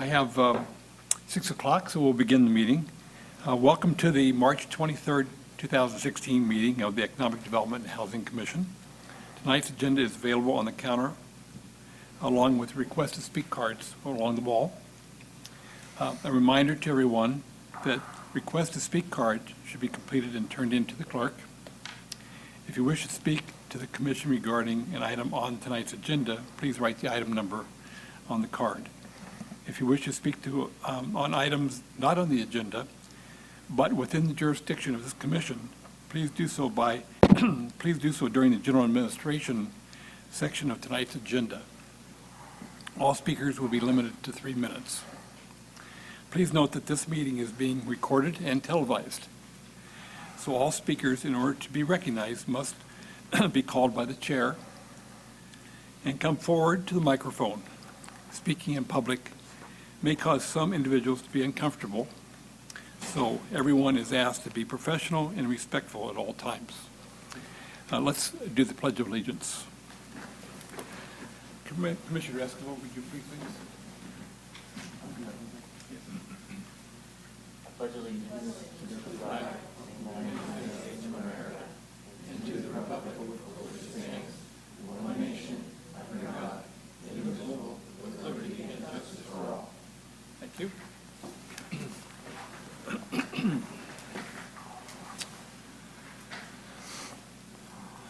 I have 6 o'clock, so we'll begin the meeting. Welcome to the March 23rd, 2016 meeting of the Economic Development and Housing Commission. Tonight's agenda is available on the counter, along with request to speak cards along the wall. A reminder to everyone that request to speak cards should be completed and turned in to the clerk. If you wish to speak to the commission regarding an item on tonight's agenda, please write the item number on the card. If you wish to speak to on items not on the agenda, but within the jurisdiction of this commission, please do so please do so during the general administration section of tonight's agenda. All speakers will be limited to 3 minutes. Please note that this meeting is being recorded and televised. So all speakers, in order to be recognized, must be called by the chair and come forward to the microphone. Speaking in public may cause some individuals to be uncomfortable, so everyone is asked to be professional and respectful at all times. Let's do the Pledge of Allegiance. Commissioner Escobar, would you please? Pledge allegiance to the flag of the United States of America and to the republic for which it stands, one nation, under God, indivisible, with liberty and justice for all. Thank you.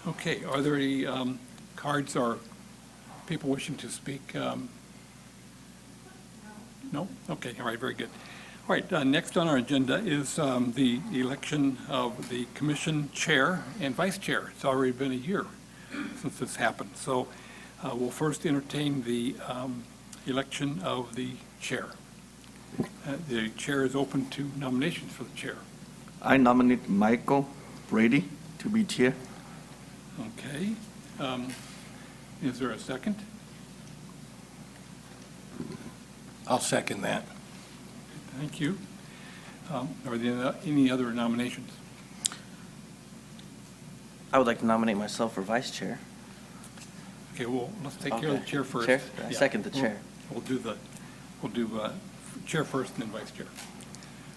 Okay, are there any cards or people wishing to speak? No? Okay, all right, very good. All right, next on our agenda is the election of the commission chair and vice chair. It's already been a year since this happened. So we'll first entertain the election of the chair. The chair is open to nominations for the chair. I nominate Michael Brady to be chair. Okay. Is there a second? I'll second that. Thank you. Are there any other nominations? I would like to nominate myself for vice chair. Okay, well, let's take care of the chair first. Chair? I Yeah. second the chair. We'll do chair first and then vice chair.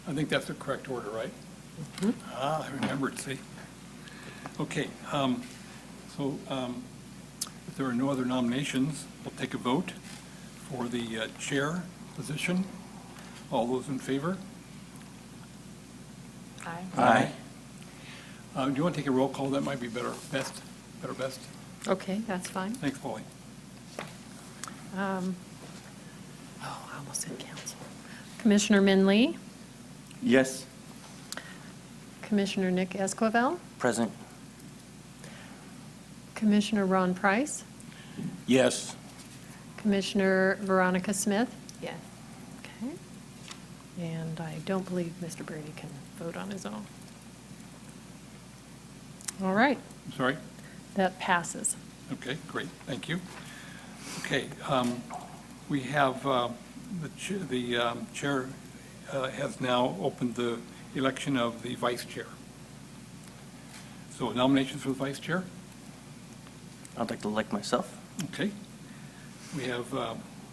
I think that's the correct order, right? I remembered, see? Okay, so if there are no other nominations, we'll take a vote for the chair position. All those in favor? Aye. Aye. Do you want to take a roll call? That might be better, best. Okay, that's fine. Thanks, Polly. I almost said council. Commissioner Min Lee, Yes. Commissioner Nick Esquivel, Present. Commissioner Ron Price, Yes. Commissioner Veronica Smith. Yes. Okay. And I don't believe Mr. Brady can vote on his own. All right, I'm sorry? that passes. Okay, great, thank you. Okay, we have, the chair has now opened the election of the vice chair. So nominations for the vice chair? I'd like to elect myself. Okay. We have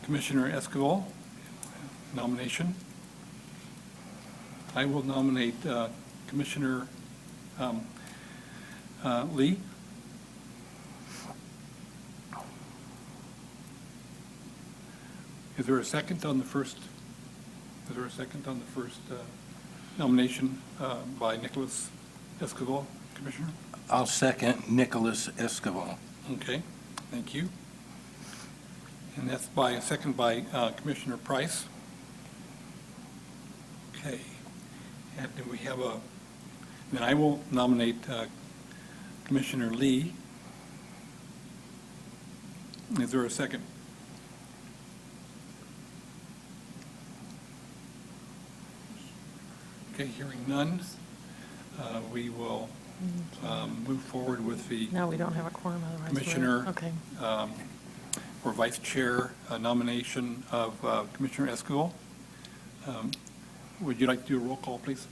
Commissioner Esquivel nomination. I will nominate Commissioner Lee. Is there a second on the first? Is there a second on the first nomination by Nicholas Esquivel, Commissioner? I'll second Nicholas Esquivel. Okay, thank you. And that's by a second by Commissioner Price. Okay, and then we have then I will nominate Commissioner Lee. Is there a second? Okay, hearing none, we will move forward with the No, we don't have a quorum otherwise. Commissioner Okay. for vice chair nomination of Commissioner Esquivel. Would you like to do a roll call, please?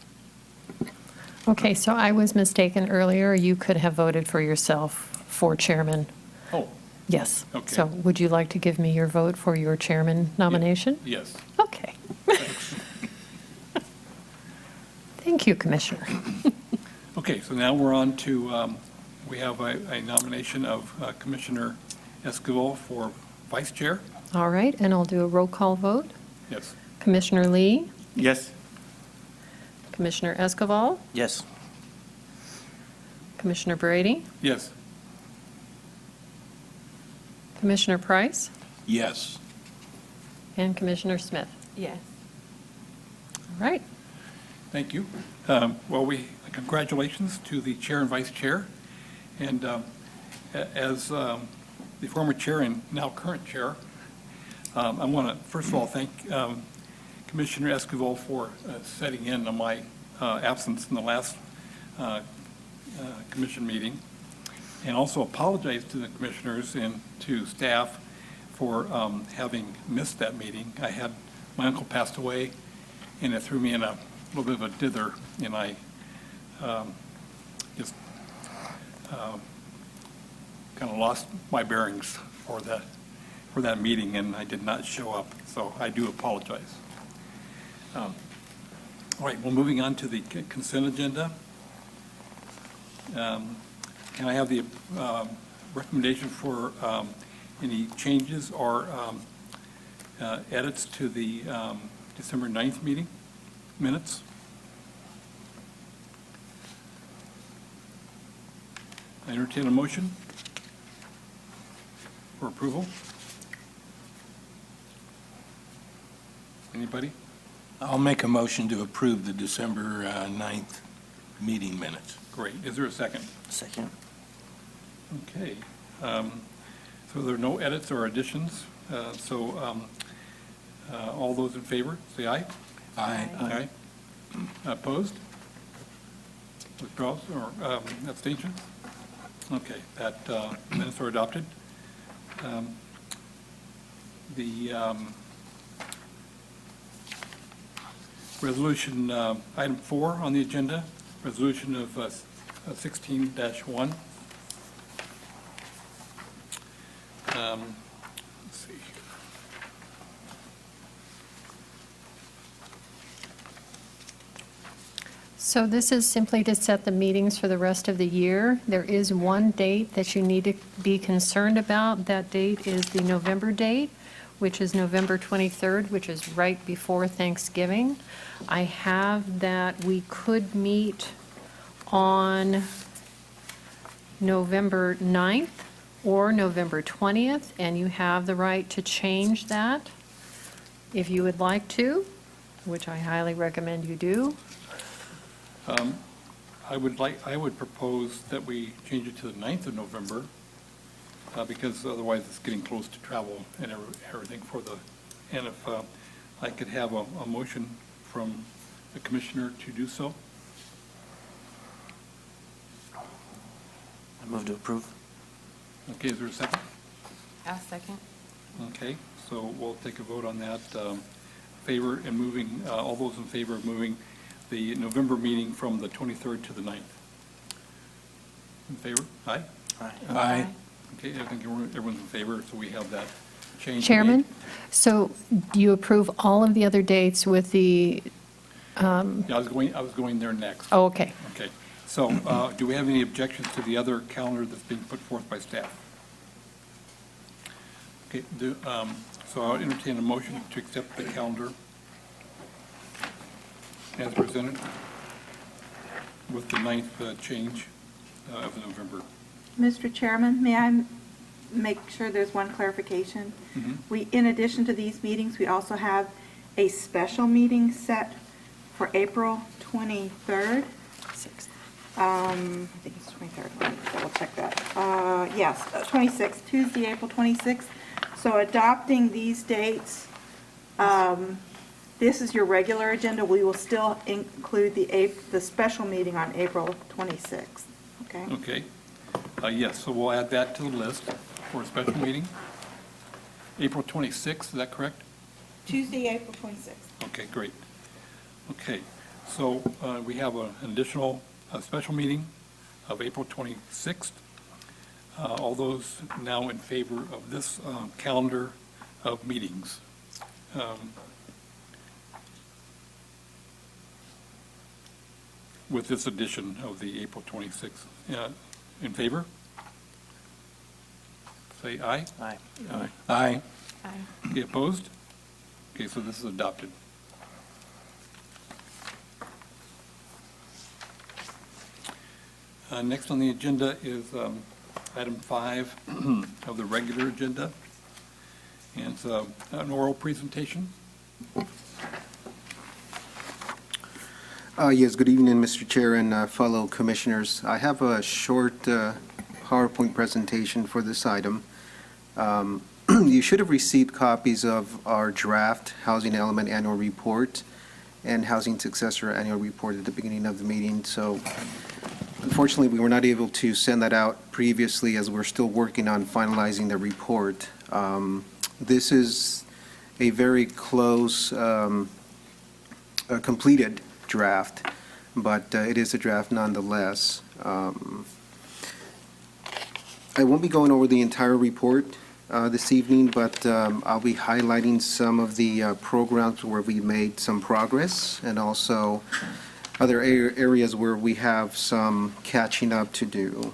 Okay, so I was mistaken earlier. You could have voted for yourself for chairman. Oh, Yes. Okay. So would you like to give me your vote for your chairman nomination? yes. Okay. Thank you, Commissioner. Okay, so now we're on to, we have a nomination of Commissioner Esquivel for Vice Chair. All right, and I'll do a roll call vote. Yes. Commissioner Lee, Yes. Commissioner Escoval, Yes. Commissioner Brady, Yes. Commissioner Price, Yes. and Commissioner Smith. Yes. All right, Thank you. Well, congratulations to the chair and vice chair. And as the former chair and now current chair, I want to, first of all, thank Commissioner Esquivel for setting in on my absence in the last commission meeting, and also apologize to the commissioners and to staff for having missed that meeting. My uncle passed away, and it threw me in a little bit of a dither, and I just kind of lost my bearings for that meeting, and I did not show up, so I do apologize. All right, well, moving on to the consent agenda. Can I have the recommendation for any changes or edits to the December 9th meeting minutes? I entertain a motion for approval. Anybody? I'll make a motion to approve the December 9th meeting minutes. Great. Is there a second? Second. Okay. So there are no edits or additions. All those in favor, say aye. Aye. Aye. Opposed? Withdrawals or abstentions? Okay, that minutes are adopted. The resolution, item 4 on the agenda, resolution of 16-1. Let's see. so this is simply to set the meetings for the rest of the year. There is one date that you need to be concerned about. That date is the November date, which is November 23rd, which is right before Thanksgiving. I have that we could meet on November 9th or November 20th, and you have the right to change that if you would like to, which I highly recommend you do. I would propose that we change it to the 9th of November, because otherwise it's getting close to travel and everything and if I could have a motion from the commissioner to do so. I move to approve. Okay, is there a second? I'll second. Okay, so we'll take a vote on that. Favor and moving, all those in favor of moving the November meeting from the 23rd to the 9th? In favor? Aye? Aye. Aye. Okay, I think everyone's in favor, so we have that change. Chairman, made. so do you approve all of the other dates with the, Yeah, I was going there next. oh, okay. Okay, so do we have any objections to the other calendar that's being put forth by staff? Okay, so I'll entertain a motion to accept the calendar as presented with the 9th change of November. Mr. Chairman, may I make sure there's one clarification? Mhm. In addition to these meetings, we also have a special meeting set for April 23rd. I think it's 23rd, let me double check that. Yes, 26th, Tuesday, April 26th. So adopting these dates, this is your regular agenda. We will still include the special meeting on April 26th, okay? Okay, yes, so we'll add that to the list for a special meeting. April 26th, is that correct? Tuesday, April 26th. Okay, great. Okay, so we have an additional special meeting of April 26th. All those now in favor of this calendar of meetings? with this addition of the April 26th. In favor? Say aye. Aye. Aye. Okay, opposed? Okay, so this is adopted. Next on the agenda is item 5 of the regular agenda, and it's an oral presentation. Yes, good evening, Mr. Chair and fellow commissioners. I have a short PowerPoint presentation for this item. You should have received copies of our draft Housing Element Annual Report and Housing Successor Annual Report at the beginning of the meeting. So unfortunately, we were not able to send that out previously as we're still working on finalizing the report. This is a very close, completed draft, but it is a draft nonetheless. I won't be going over the entire report this evening, but I'll be highlighting some of the programs where we made some progress and also other areas where we have some catching up to do.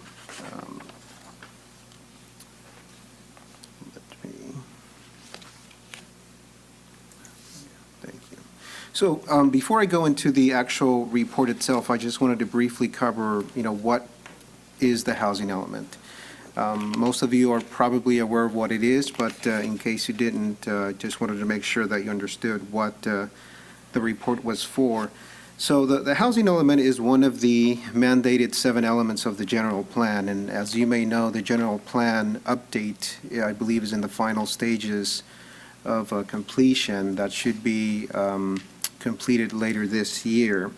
Thank you. So before I go into the actual report itself, I just wanted to briefly cover, what is the housing element. Most of you are probably aware of what it is, but in case you didn't, just wanted to make sure that you understood what the report was for. So the housing element is one of the mandated 7 elements of the general plan, and as you may know, the general plan update, I believe, is in the final stages of completion. That should be completed later this year.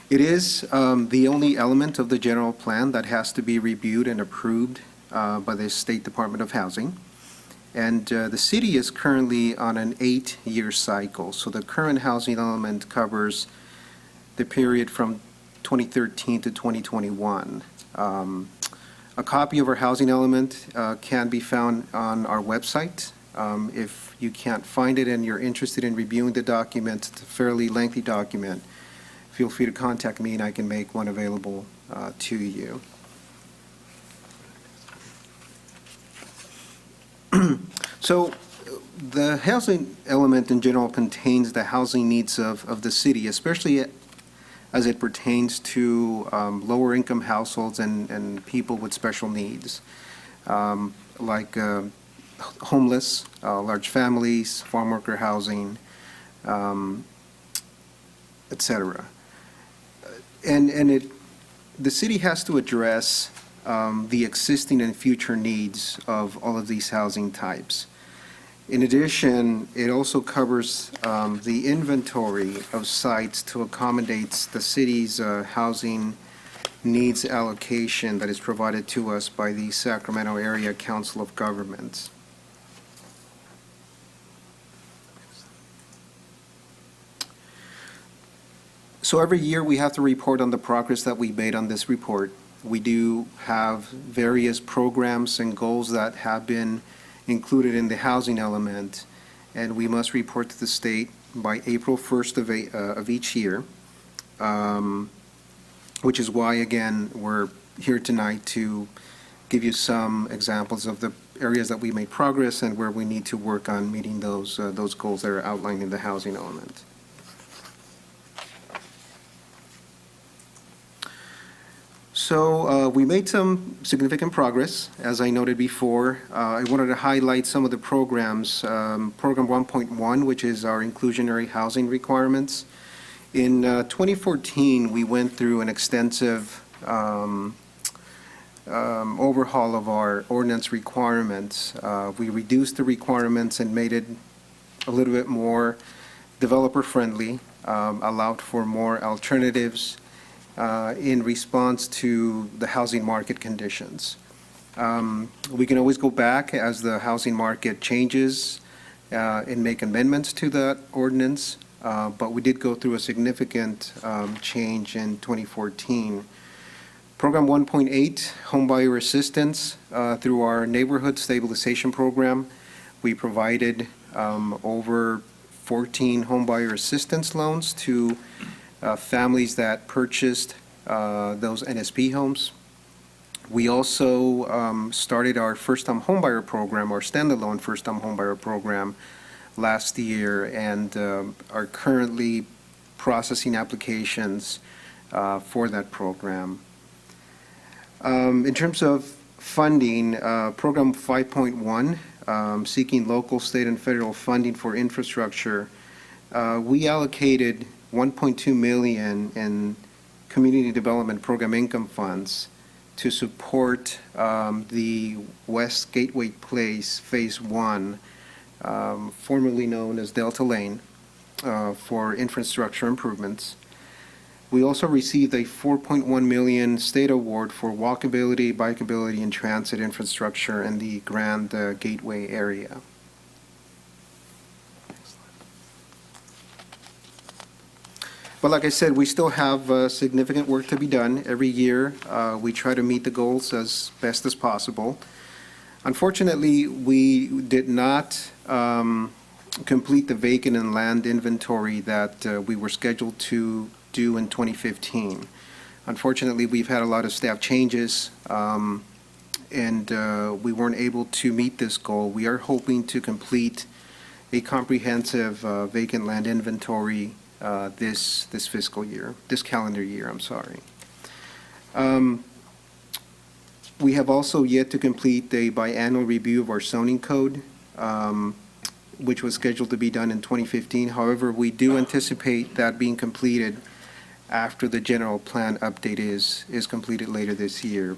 It is the only element of the general plan that has to be reviewed and approved by the State Department of Housing. And the city is currently on an 8-year cycle. So the current housing element covers the period from 2013 to 2021. A copy of our housing element can be found on our website. If you can't find it and you're interested in reviewing the document, it's a fairly lengthy document, feel free to contact me and I can make one available to you. So the housing element in general contains the housing needs of the city, especially as it pertains to lower income households and people with special needs, like homeless, large families, farm worker housing, et cetera. And the city has to address the existing and future needs of all of these housing types. In addition, it also covers the inventory of sites to accommodate the city's housing needs allocation that is provided to us by the Sacramento Area Council of Governments. So every year we have to report on the progress that we made on this report. We do have various programs and goals that have been included in the housing element, and we must report to the state by April 1st of each year, which is why, again, we're here tonight to give you some examples of the areas that we made progress and where we need to work on meeting those goals that are outlined in the housing element. So we made some significant progress, as I noted before. I wanted to highlight some of the programs. Program 1.1, which is our inclusionary housing requirements. In 2014, we went through an extensive overhaul of our ordinance requirements. We reduced the requirements and made it a little bit more developer-friendly, allowed for more alternatives in response to the housing market conditions. We can always go back as the housing market changes and make amendments to that ordinance, but we did go through a significant change in 2014. Program 1.8, Homebuyer Assistance, through our Neighborhood Stabilization Program, we provided over 14 homebuyer assistance loans to families that purchased those NSP homes. We also started our first-time homebuyer program, our standalone first-time homebuyer program last year, and are currently processing applications for that program. In terms of funding, Program 5.1, seeking local, state, and federal funding for infrastructure, we allocated $1.2 million in Community Development Program income funds to support the West Gateway Place Phase 1, formerly known as Delta Lane, for infrastructure improvements. We also received a $4.1 million state award for walkability, bikeability, and transit infrastructure in the Grand Gateway area. But like I said, we still have significant work to be done. Every year, we try to meet the goals as best as possible. Unfortunately, we did not complete the vacant and land inventory that we were scheduled to do in 2015. Unfortunately, we've had a lot of staff changes, and we weren't able to meet this goal. We are hoping to complete a comprehensive vacant land inventory this fiscal year, this calendar year, I'm sorry. We have also yet to complete a biannual review of our zoning code, which was scheduled to be done in 2015. However, we do anticipate that being completed after the general plan update is completed later this year.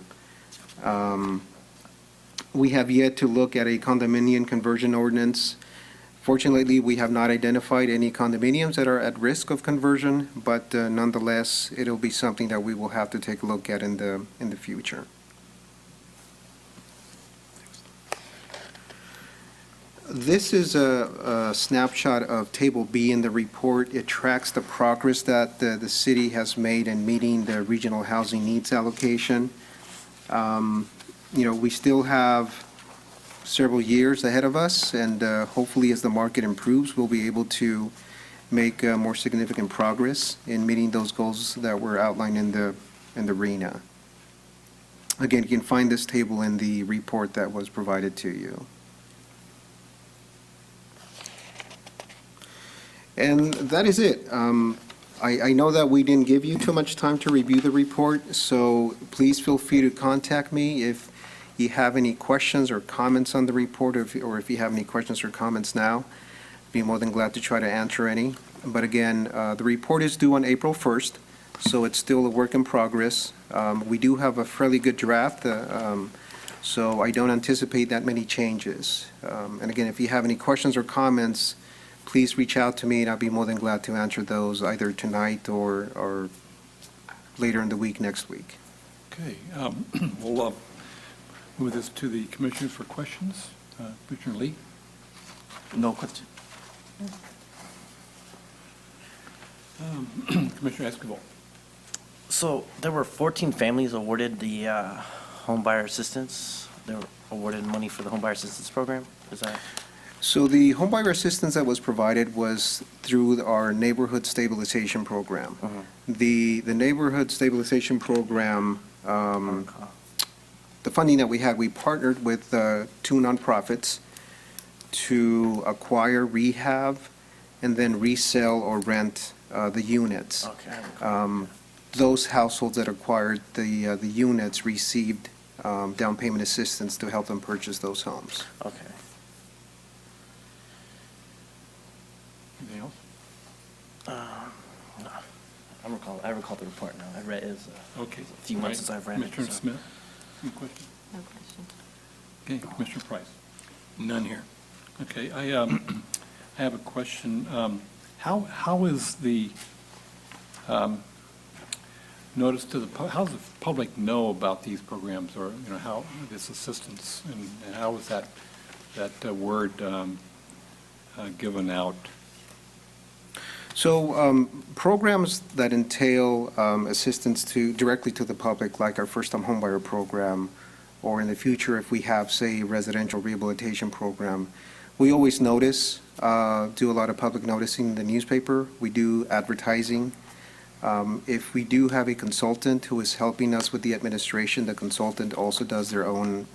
We have yet to look at a condominium conversion ordinance. Fortunately, we have not identified any condominiums that are at risk of conversion, but nonetheless, it'll be something that we will have to take a look at in the future. This is a snapshot of Table B in the report. It tracks the progress that the city has made in meeting the regional housing needs allocation. We still have several years ahead of us, and hopefully as the market improves, we'll be able to make more significant progress in meeting those goals that were outlined in the RENA. Again, you can find this table in the report that was provided to you. And that is it. I know that we didn't give you too much time to review the report, so please feel free to contact me if you have any questions or comments on the report, or if you have any questions or comments now. Be more than glad to try to answer any. But again, the report is due on April 1st, so it's still a work in progress. We do have a fairly good draft, so I don't anticipate that many changes. And again, if you have any questions or comments, please reach out to me, and I'll be more than glad to answer those either tonight or later in the week next week. Okay, we'll move this to the commissioners for questions. Commissioner Lee? No question. Commissioner Escobar? So there were 14 families awarded the home buyer assistance. They were awarded money for the home buyer assistance program. Is that? So the homebuyer assistance that was provided was through our neighborhood stabilization program. The neighborhood stabilization program, the funding that we had, we partnered with 2 nonprofits to acquire, rehab, and then resell or rent the units. Okay. Those households that acquired the units received down payment assistance to help them purchase those homes. Okay. Anything else? No. I recall the report now. I read it was Okay. a few months since I've read it. Commissioner so. Smith? Any questions? No question. Okay, Commissioner Price? None here. Okay, I have a question. How is the notice to the, how does the public know about these programs, or, how this assistance, and how is that word given out? So programs that entail assistance directly to the public, like our first-time homebuyer program, or in the future, if we have, say, a residential rehabilitation program, we always notice, do a lot of public noticing in the newspaper. We do advertising If we do have a consultant who is helping us with the administration, the consultant also does their own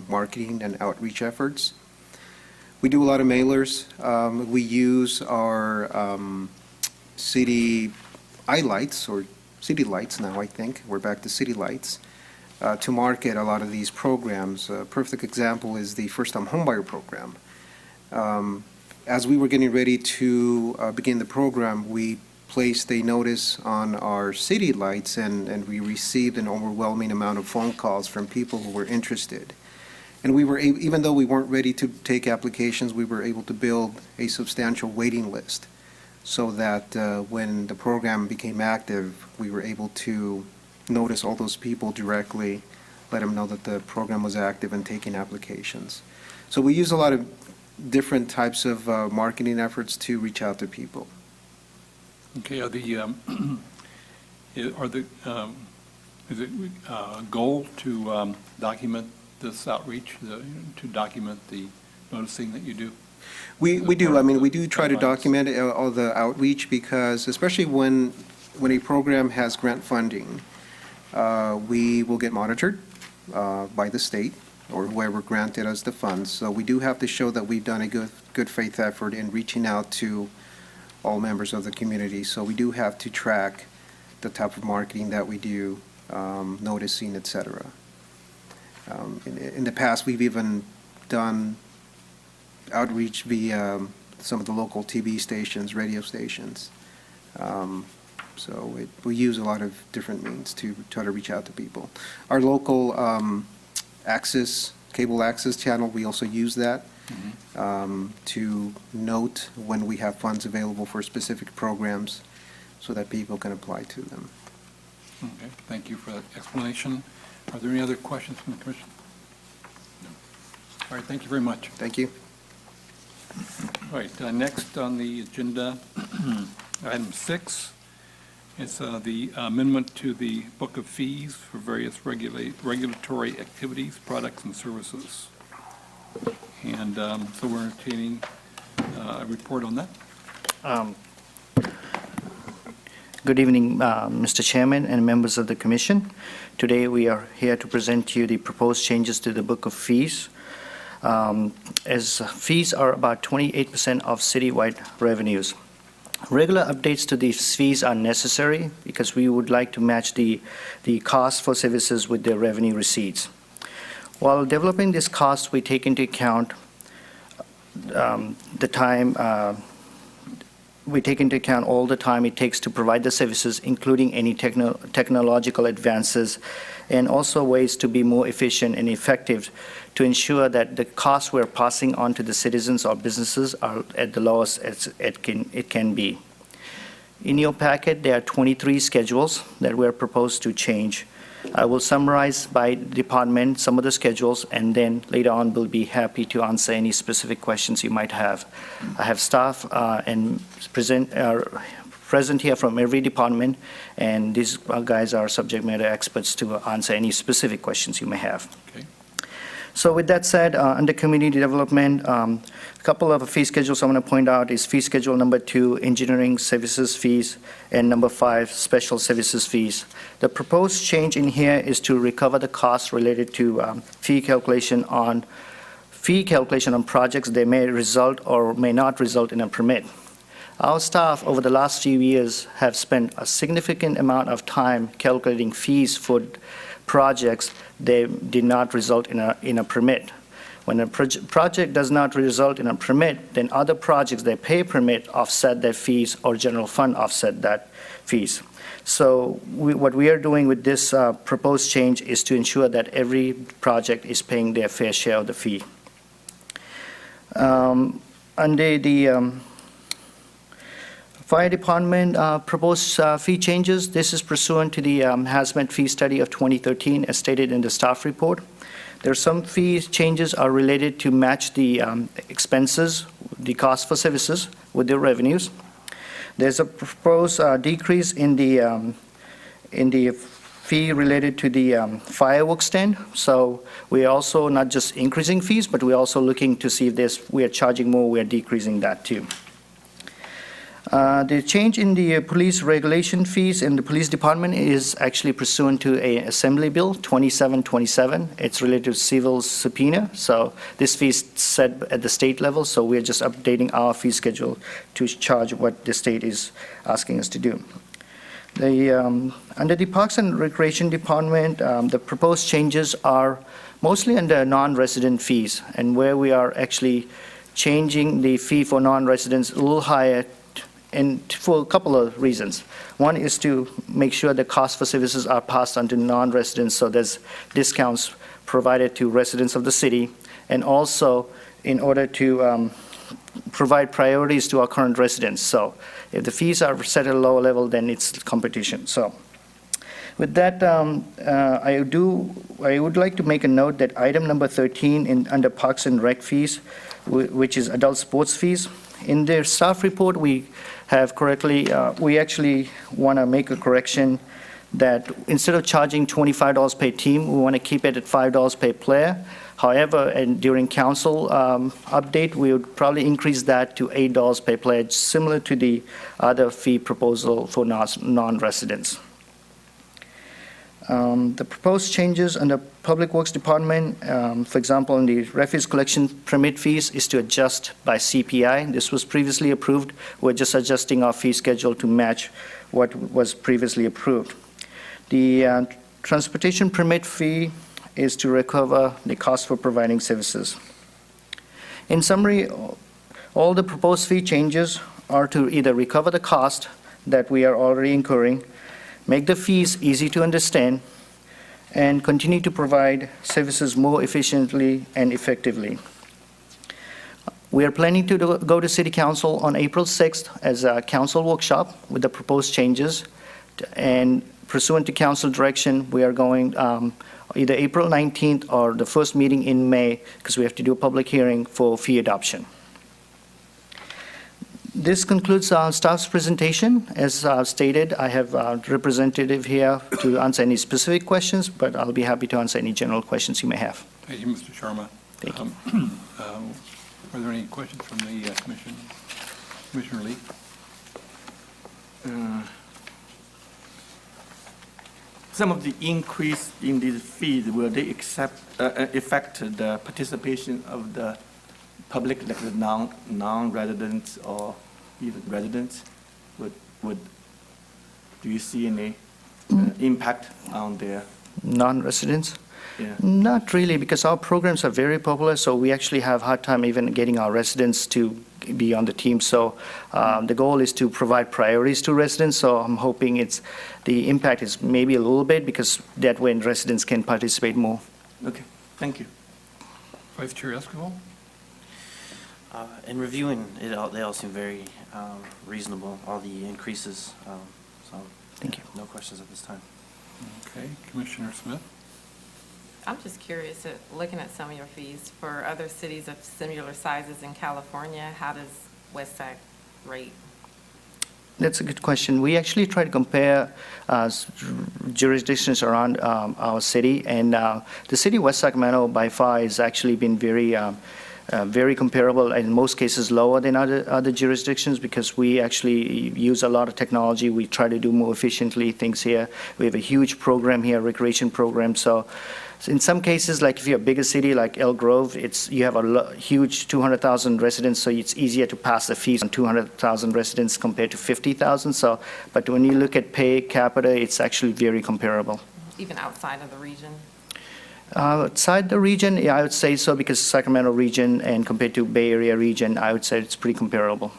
marketing and outreach efforts. We do a lot of mailers. We use our city lights, or city lights now, I think. We're back to city lights, to market a lot of these programs. A perfect example is the first-time homebuyer program. As we were getting ready to begin the program, we placed a notice on our city lights, and we received an overwhelming amount of phone calls from people who were interested. And we were, even though we weren't ready to take applications, we were able to build a substantial waiting list, so that when the program became active, we were able to notice all those people directly, let them know that the program was active and taking applications. So we use a lot of different types of marketing efforts to reach out to people. Okay, is it goal to document this outreach, to document the noticing that you do? We do. I mean, we do try to document all the outreach, because especially when a program has grant funding, we will get monitored by the state or whoever granted us the funds. So we do have to show that we've done a good faith effort in reaching out to all members of the community. So we do have to track the type of marketing that we do, noticing, et cetera. In the past, we've even done outreach via some of the local TV stations, radio stations. So we use a lot of different means to try to reach out to people. Our local cable access channel, we also use that to note when we have funds available for specific programs, so that people can apply to them. Okay, thank you for that explanation. Are there any other questions from the commission? No. All right, thank you very much. Thank you. All right, next on the agenda, item 6, is the amendment to the book of fees for various regulatory activities, products, and services. And so we're entertaining a report on that. Good evening, Mr. Chairman and members of the Commission. Today we are here to present to you the proposed changes to the Book of Fees. As fees are about 28% of citywide revenues. Regular updates to these fees are necessary because we would like to match the cost for services with the revenue receipts. While developing this cost, we take into account we take into account all the time it takes to provide the services, including any technological advances, and also ways to be more efficient and effective to ensure that the costs we're passing on to the citizens or businesses are at the lowest as it can be. In your packet, there are 23 schedules that we're proposed to change. I will summarize by department some of the schedules, and then later on we'll be happy to answer any specific questions you might have. I have staff and present here from every department, and these guys are subject matter experts to answer any specific questions you may have. Okay. So with that said, under community development, a couple of fee schedules I want to point out is fee schedule number 2, engineering services fees, and number 5, special services fees. The proposed change in here is to recover the costs related to fee calculation on projects that may result or may not result in a permit. Our staff over the last few years have spent a significant amount of time calculating fees for projects that did not result in a permit. When a project does not result in a permit, then other projects that pay permit offset their fees, or general fund offset that fees. So what we are doing with this proposed change is to ensure that every project is paying their fair share of the fee. Under the Fire Department proposed fee changes, this is pursuant to the hazmat fee study of 2013 as stated in the staff report. There are some fee changes are related to match the expenses, the cost for services with the revenues. There's a proposed decrease in the fee related to the fireworks stand. So we're also not just increasing fees, but we're also looking to see if we are charging more, we are decreasing that too. The change in the police regulation fees in the police department is actually pursuant to a Assembly Bill 2727. It's related to civil subpoena. So this fee is set at the state level, so we're just updating our fee schedule to charge what the state is asking us to do. Under the Parks and Recreation Department, the proposed changes are mostly under non-resident fees, and where we are actually changing the fee for non-residents a little higher, and for a couple of reasons. One is to make sure the cost for services are passed on to non-residents, so there's discounts provided to residents of the city, and also in order to provide priorities to our current residents. So if the fees are set at a lower level, then it's competition. So with that, I would like to make a note that item number 13 under Parks and Rec fees, which is adult sports fees, in their staff report, we have correctly, we actually want to make a correction that instead of charging $25 per team, we want to keep it at $5 per player. However, and during council update, we would probably increase that to $8 per player, similar to the other fee proposal for non-residents. The proposed changes under Public Works Department, for example, in the refuse collection permit fees, is to adjust by CPI. This was previously approved. We're just adjusting our fee schedule to match what was previously approved. The transportation permit fee is to recover the cost for providing services. In summary, all the proposed fee changes are to either recover the cost that we are already incurring, make the fees easy to understand, and continue to provide services more efficiently and effectively. We are planning to go to City Council on April 6th as a council workshop with the proposed changes, and pursuant to council direction, we are going either April 19th or the first meeting in May, because we have to do a public hearing for fee adoption. This concludes our staff's presentation. As stated, I have a representative here to answer any specific questions, but I'll be happy to answer any general questions you may have. Thank you, Mr. Sharma. Thank you. Are there any questions from the commission? Commissioner Lee? Some of the increase in these fees, will they affect the participation of the public, like the non-residents or even residents? Do you see any impact on their non-residents? Yeah. Not really, because our programs are very popular, so we actually have a hard time even getting our residents to be on the team. So the goal is to provide priorities to residents, so I'm hoping the impact is maybe a little bit, because that way residents can participate more. Okay, thank you. Vice Chair Esquivel? In reviewing it, they all seem very reasonable, all the increases. So Thank you. No questions at this time. Okay, Commissioner Smith? I'm just curious, looking at some of your fees for other cities of similar sizes in California, how does Westside rate? That's a good question. We actually try to compare jurisdictions around our city, and the city of West Sacramento by far has actually been very comparable, in most cases lower than other jurisdictions, because we actually use a lot of technology. We try to do more efficiently things here. We have a huge program here, recreation program. So in some cases, like if you're a bigger city like Elk Grove, you have a huge 200,000 residents, so it's easier to pass the fees on 200,000 residents compared to 50,000. So, but when you look at pay capita, it's actually very comparable. Even outside of the region? Outside the region, yeah, I would say so, because Sacramento region and compared to Bay Area region, I would say it's pretty comparable.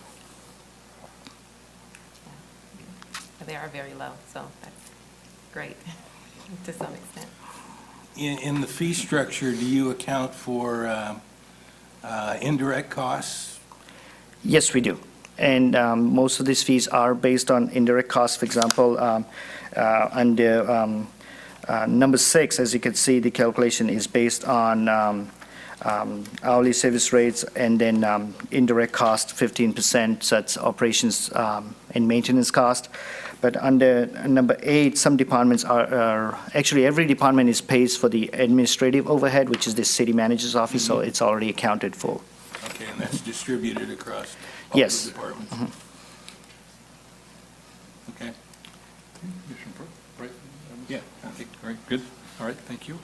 They are very low, so that's great to some extent. In the fee structure, do you account for indirect costs? Yes, we do. And most of these fees are based on indirect costs. For example, under number 6, as you can see, the calculation is based on hourly service rates, and then indirect cost 15%, so that's operations and maintenance cost. But under number 8, some departments are actually every department is pays for the administrative overhead, which is the city manager's office, so it's already accounted for. Okay, and that's distributed across all Yes. the departments? Okay. Commissioner Bright? Yeah. Okay, all right, good. All right, thank you.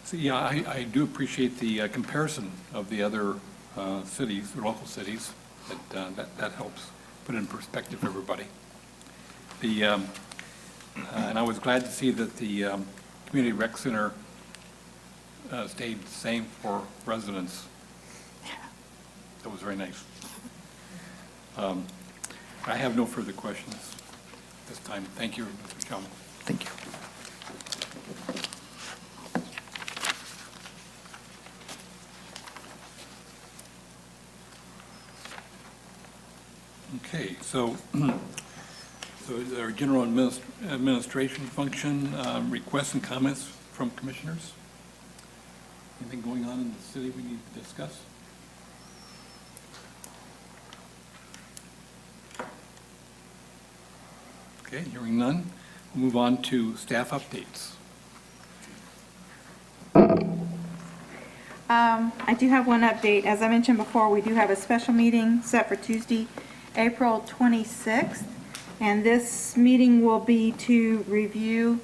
So, yeah, I do appreciate the comparison of the other cities, or local cities. That helps put it in perspective for everybody. And I was glad to see that the Community Rec Center stayed the same for residents. That was very nice. I have no further questions this time. Thank you, Mr. Chairman. Thank you. Okay, so our general administration function, requests and comments from commissioners? Anything going on in the city we need to discuss? Okay, hearing none, we'll move on to staff updates. I do have one update. As I mentioned before, we do have a special meeting set for Tuesday, April 26th. And this meeting will be to review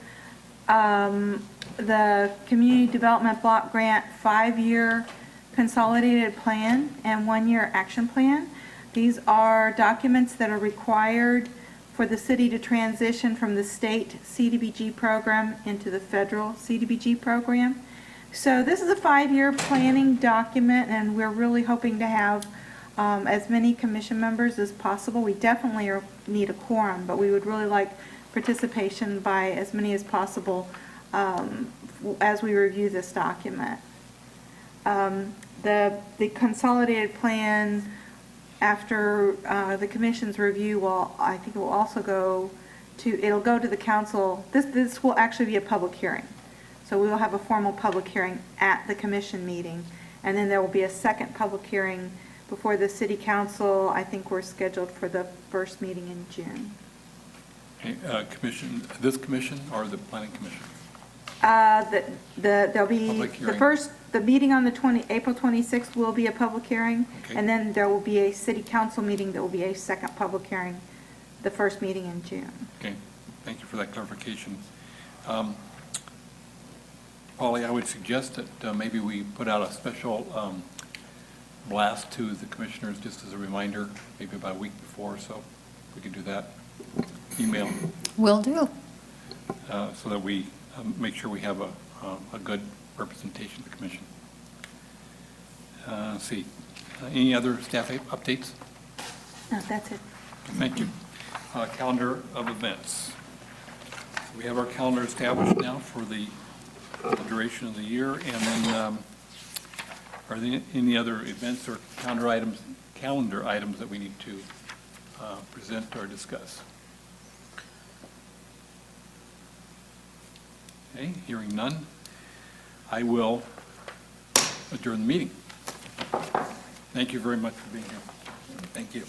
the Community Development Block Grant 5-year consolidated plan and 1-year action plan. These are documents that are required for the city to transition from the state CDBG program into the federal CDBG program. So this is a 5-year planning document, and we're really hoping to have as many commission members as possible. We definitely need a quorum, but we would really like participation by as many as possible as we review this document. The consolidated plan, after the commission's review, I think it will also go to the council. This will actually be a public hearing. So we will have a formal public hearing at the commission meeting, and then there will be a second public hearing before the city council. I think we're scheduled for the first meeting in June. Okay, this commission or the planning commission? There'll be Public hearing. the meeting on April 26th will be a public hearing, Okay. and then there will be a city council meeting that will be a second public hearing, the first meeting in June. Okay, thank you for that clarification. Polly, I would suggest that maybe we put out a special blast to the commissioners just as a reminder, maybe about a week before, so we can do that. Email, Will do. so that we make sure we have a good representation of the commission. Let's see, any other staff updates? No, that's it. Thank you. Calendar of events. We have our calendar established now for the duration of the year, and then are there any other events or calendar items that we need to present or discuss? Okay, hearing none, I will adjourn the meeting. Thank you very much for being here. Thank you.